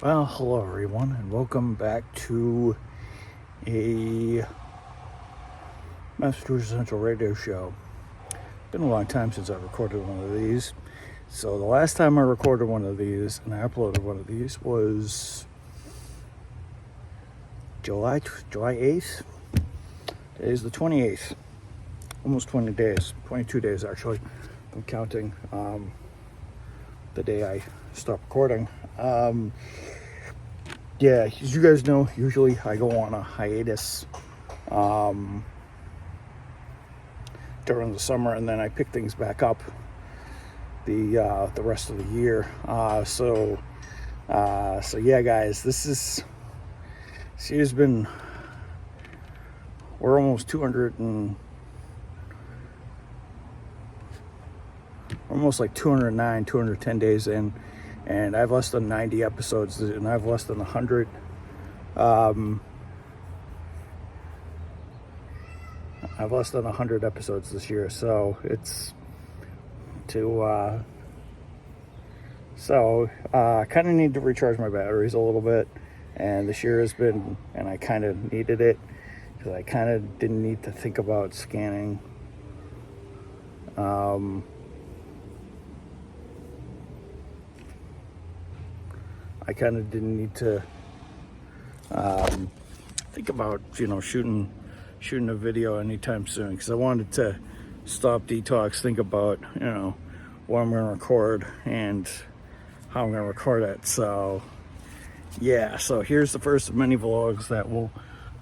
Well, hello everyone, and welcome back to a Massachusetts Central radio show. Been a long time since I recorded one of these. So the last time I recorded one of these and I uploaded one of these was July 8th. Today's the 28th. Almost 20 days. 22 days actually. I'm counting the day I stopped recording. Yeah, as you guys know, usually I go on a hiatus during the summer, and then I pick things back up the rest of the year. So yeah, guys, we're almost 209, 210 days in. And I have less than 90 episodes, and I have less than 100. I have less than 100 episodes this year, so it's kind of need to recharge my batteries a little bit. And this year has been, and I kind of needed it because I kind of didn't need to think about scanning. I kind of didn't need to think about, shooting a video anytime soon, because I wanted to stop, detox, think about, what I'm going to record and how I'm going to record it. So, yeah, so here's the first of many vlogs that will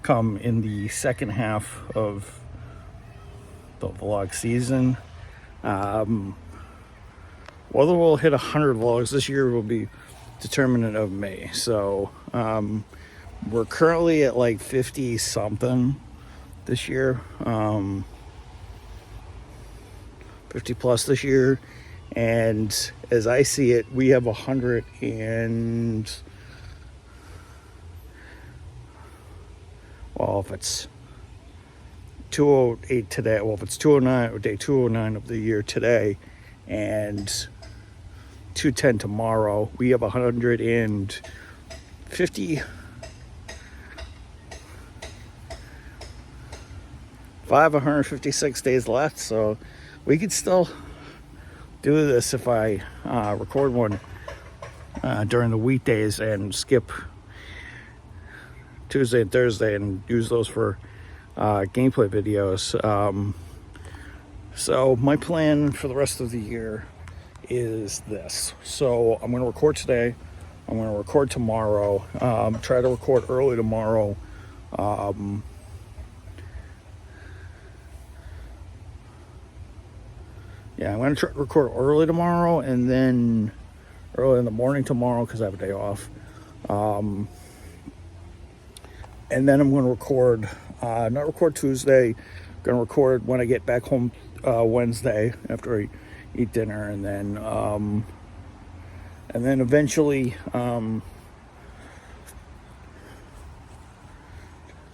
come in the second half of the vlog season. Whether we'll hit 100 vlogs this year will be determinant of me. So we're currently at like 50 something this year, 50 plus this year, and as I see it, we have 100 and, well, if it's 208 today, well, if it's 209, day 209 of the year today, and 210 tomorrow, we have 156 days left, so we could still do this if I record one during the weekdays and skip Tuesday and Thursday and use those for gameplay videos. So my plan for the rest of the year is this. So I'm going to record today, I'm going to record tomorrow, try to record early tomorrow. Yeah, I'm going to try to record early tomorrow, and then early in the morning tomorrow because I have a day off. And then I'm going to record, not record Tuesday, I'm going to record when I get back home Wednesday after I eat dinner, and then eventually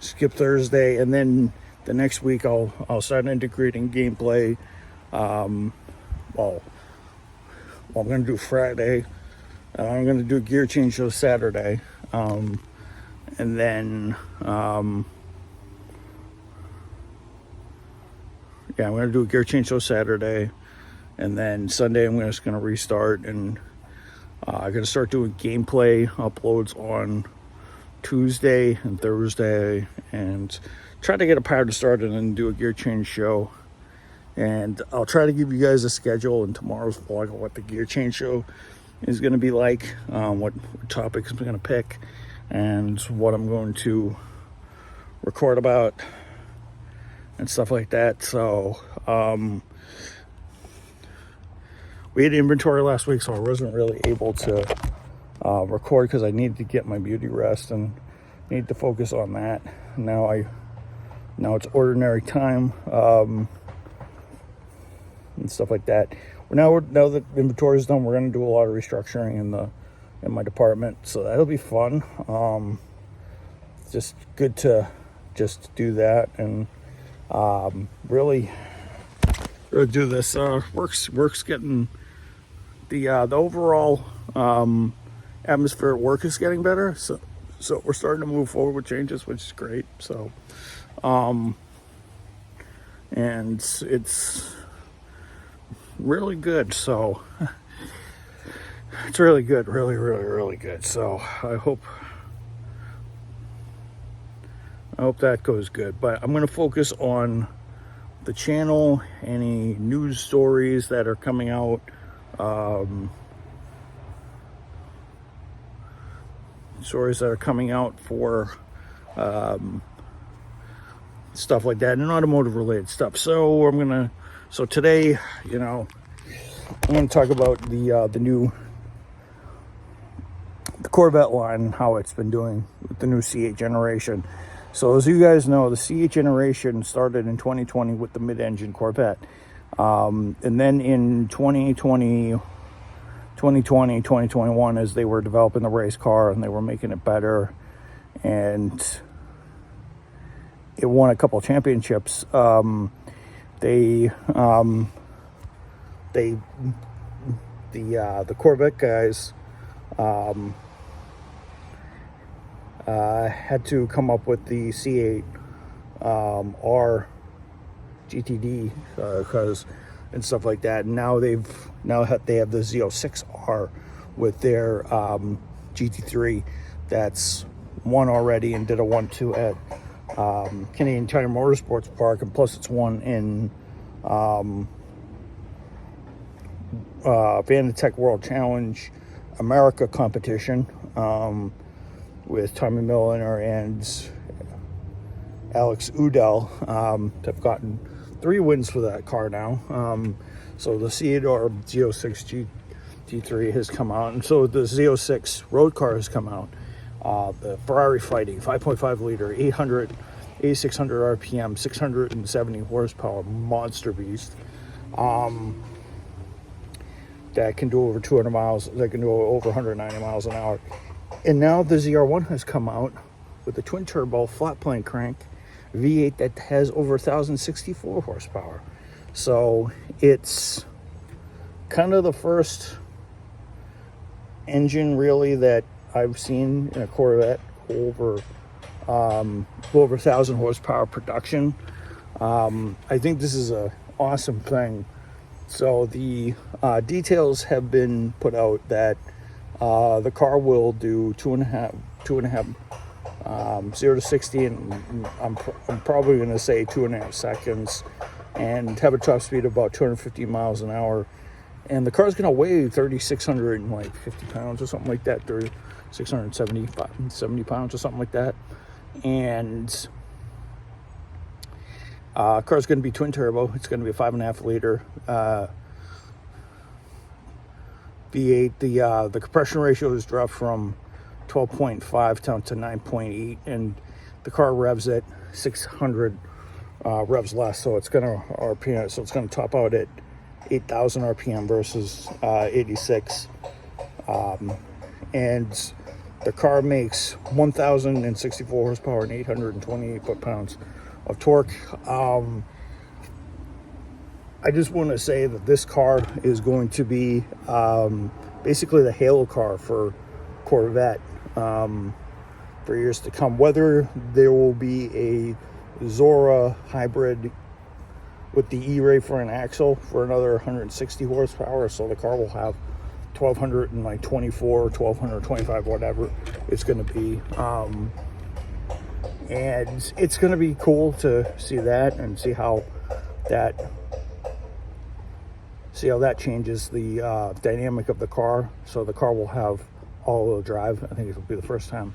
skip Thursday, and then the next week I'll start integrating gameplay. I'm going to do Friday, and I'm going to do a gear change show Saturday, and then I'm going to do a gear change show Saturday, and then Sunday I'm just going to restart, and I'm going to start doing gameplay uploads on Tuesday and Thursday, and try to get a power to start and then do a gear change show. And I'll try to give you guys a schedule in tomorrow's vlog of what the gear change show is going to be like, what topics I'm going to pick, and what I'm going to record about, and stuff like that. So we had inventory last week, so I wasn't really able to record because I needed to get my beauty rest and need to focus on that. Now it's ordinary time, and stuff like that. Now that inventory is done, we're going to do a lot of restructuring in my department, so that'll be fun. Just good to just do that and really do this. Work's getting the overall atmosphere at work is getting better. So we're starting to move forward with changes, which is great. So, and it's really good. So it's really good, really good. So I hope that goes good. But I'm going to focus on the channel, any news stories that are coming out, for stuff like that, and automotive related stuff. So today, I'm going to talk about the Corvette line and how it's been doing with the new C8 generation. So as you guys know, the C8 generation started in 2020 with the mid-engine Corvette. And then in 2020, 2021, as they were developing the race car and they were making it better, and it won a couple of championships, the Corvette guys had to come up with the C8 R GTD and stuff like that. And now they have the Z06R with their GT3 that's won already and did a 1-2 at Canadian Tire Motorsports Park, and plus it's won in Vanatech World Challenge America competition with Tommy Milliner and Alex Udell. Have gotten 3 wins for that car now. So the C8 or Z06 GT3 has come out, and so the Z06 road car has come out. The Ferrari Fighting 5.5 liter, 8,600 RPM, 670 horsepower monster beast. That can do over 200 miles. That can do over 190 miles an hour. And now the ZR1 has come out with a twin turbo flat plane crank V8 that has over 1,064 horsepower. So it's kind of the first engine really that I've seen in a Corvette over 1,000 horsepower production. I think this is an awesome thing. So the details have been put out that the car will do 2.5 0 to 60, and I'm probably going to say 2.5 seconds, and have a top speed of about 250 miles an hour. And the car's going to weigh 3,650 pounds or something like that, 3,670 pounds or something like that. And car's going to be twin turbo. It's going to be a 5.5 liter V8. The compression ratio is dropped from 12.5 down to 9.8, and the car revs at 600 revs less. So it's going to RPM. So it's going to top out at 8,000 RPM versus 86. And the car makes 1,064 horsepower and 828 foot-pounds of torque. I just want to say that this car is going to be basically the halo car for Corvette for years to come. Whether there will be a Zora hybrid with the E-Ray for an axle for another 160 horsepower, so the car will have 1,224, 1,225, whatever it's going to be. And it's going to be cool to see that and see how that changes the dynamic of the car. So the car will have all-wheel drive. I think it'll be the first time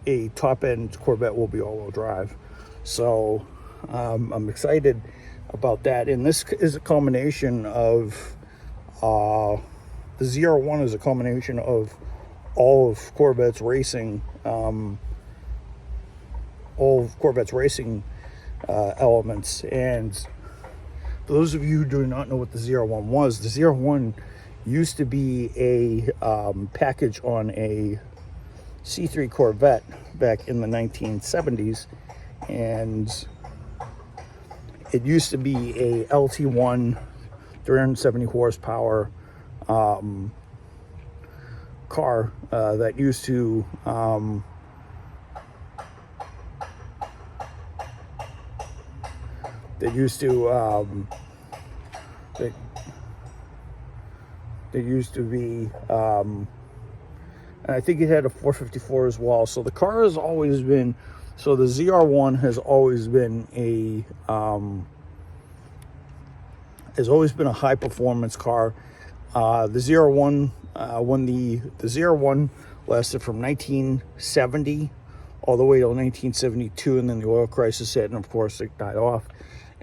a top-end Corvette will be all-wheel drive. So I'm excited about that. And this is a culmination of the ZR1 is a culmination of all of Corvette's racing, elements. And for those of you who do not know what the ZR1 was, the ZR1 used to be a package on a C3 Corvette back in the 1970s, and it used to be a LT1 370 horsepower car that used to that used to be and I think it had a 454 as well. So the car has always been, so the ZR1 has always been a high performance car. The ZR1 when the ZR1 lasted from 1970 all the way till 1972, and then the oil crisis hit, and of course it died off.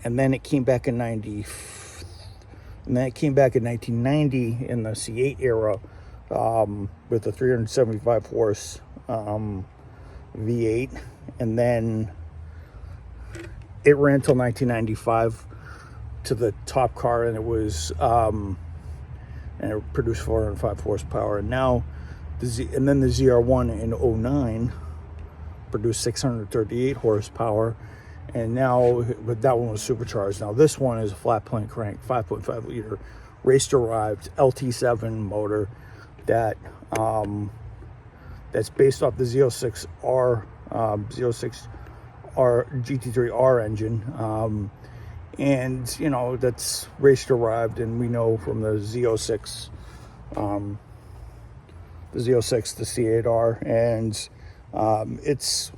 And then it came back in 1990 in the C8 era with the 375 horse V8, and then it ran till 1995 to the top car, and it was and it produced 405 horsepower. And now and then the ZR1 in 09 produced 638 horsepower, and now, but that one was supercharged. Now this one is a flat plane crank 5.5 liter race derived LT7 motor that that's based off the Z06R GT3R engine, and you know, that's race derived, and we know from the Z06 the C8R, and it's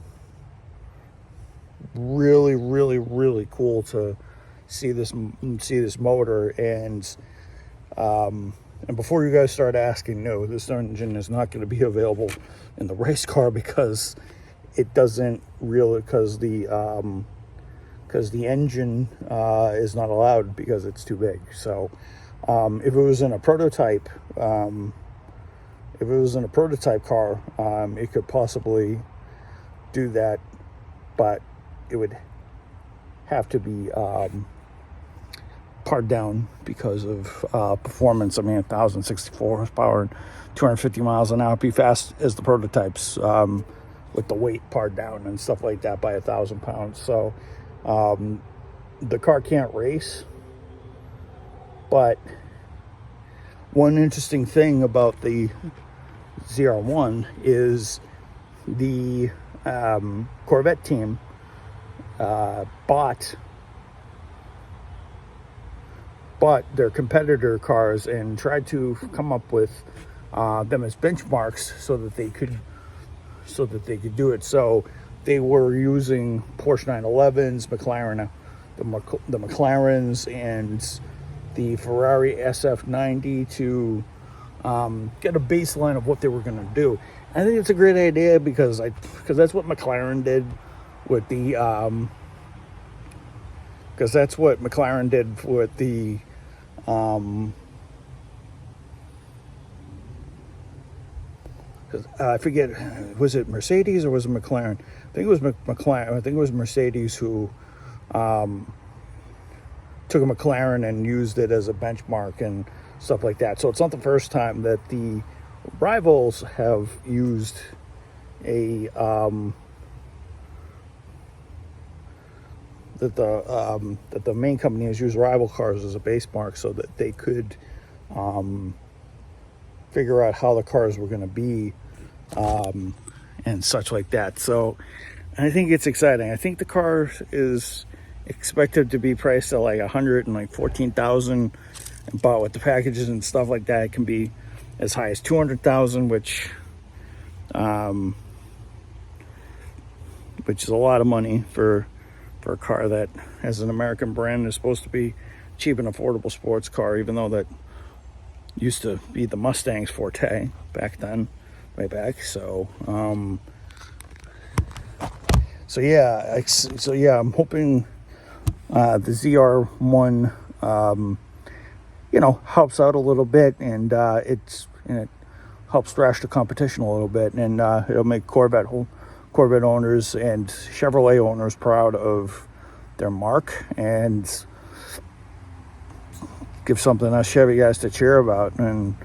really cool to see this motor. And before you guys start asking, no, this engine is not going to be available in the race car, because it doesn't really, because the engine is not allowed because it's too big. So if it was in a prototype car, it could possibly do that, but it would have to be pared down because of performance. I mean, 1,064 horsepower and 250 miles an hour, be fast as the prototypes, with the weight pared down and stuff like that by 1,000 pounds. So the car can't race. But one interesting thing about the ZR1 is the Corvette team bought their competitor cars and tried to come up with them as benchmarks so that they could do it. So they were using Porsche 911s, the McLarens, and the Ferrari SF90 to get a baseline of what they were going to do. I think it's a great idea because that's what McLaren did with the I forget, was it Mercedes or was it McLaren? I think it was McLaren. I think it was Mercedes who took a McLaren and used it as a benchmark and stuff like that. So it's not the first time that the rivals have used that the main company has used rival cars as a base mark so that they could figure out how the cars were going to be and such like that. So I think it's exciting. I think the car is expected to be priced at like $114,000, and bought with the packages and stuff like that, it can be as high as $200,000, which is a lot of money for a car that has an American brand and is supposed to be cheap and affordable sports car, even though that used to be the Mustang's forte back then, way back. So yeah, I'm hoping the ZR1 helps out a little bit, and it helps thrash the competition a little bit, and it'll make Corvette owners and Chevrolet owners proud of their mark, and give something us Chevy guys to cheer about. And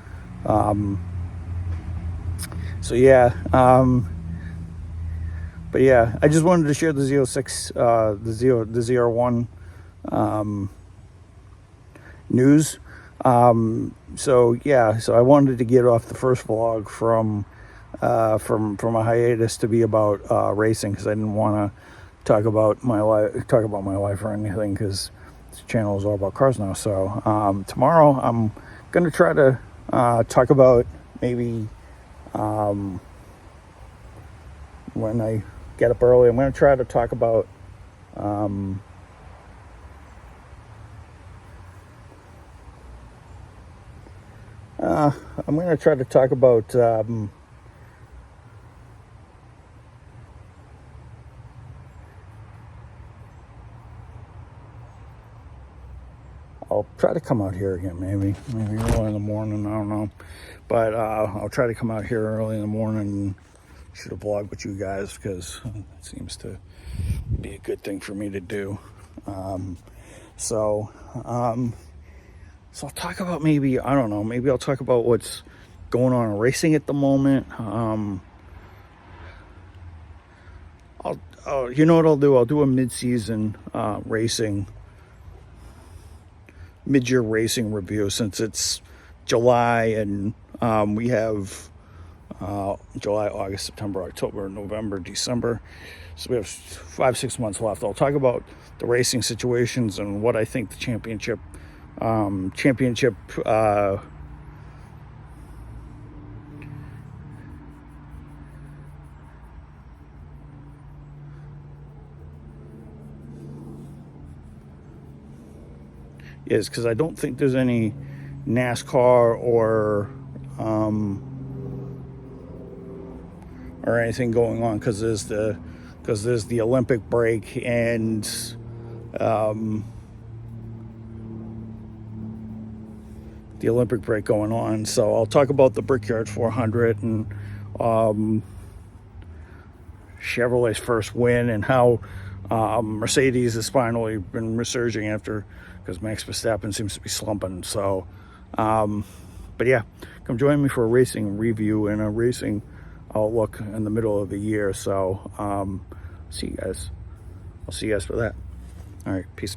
but yeah, I just wanted to share the Z06 the ZR1 news. So yeah, so I wanted to get off the first vlog from a hiatus to be about racing, because I didn't want to talk about my life or anything, because this channel is all about cars now. So tomorrow I'm gonna try to talk about, maybe when I get up early, I'm gonna try to talk about I'm gonna try to talk about I'll try to come out here again, maybe early in the morning, I don't know. But I'll try to come out here early in the morning and shoot a vlog with you guys, because it seems to be a good thing for me to do. So I'll talk about, maybe, I don't know, maybe I'll talk about what's going on in racing at the moment. You know what I'll do? I'll do a mid-season mid-year racing review, since it's July, and we have July, August, September, October, November, December. So we have 5-6 months left. I'll talk about the racing situations and what I think the championship is, because I don't think there's any NASCAR or anything going on, because there's the Olympic break and the Olympic break going on. So I'll talk about the Brickyard 400 and Chevrolet's first win, and how Mercedes has finally been resurging after, because Max Verstappen seems to be slumping. So but yeah, come join me for a racing review and a racing outlook in the middle of the year. So see you guys. I'll see you guys for that. All right, peace.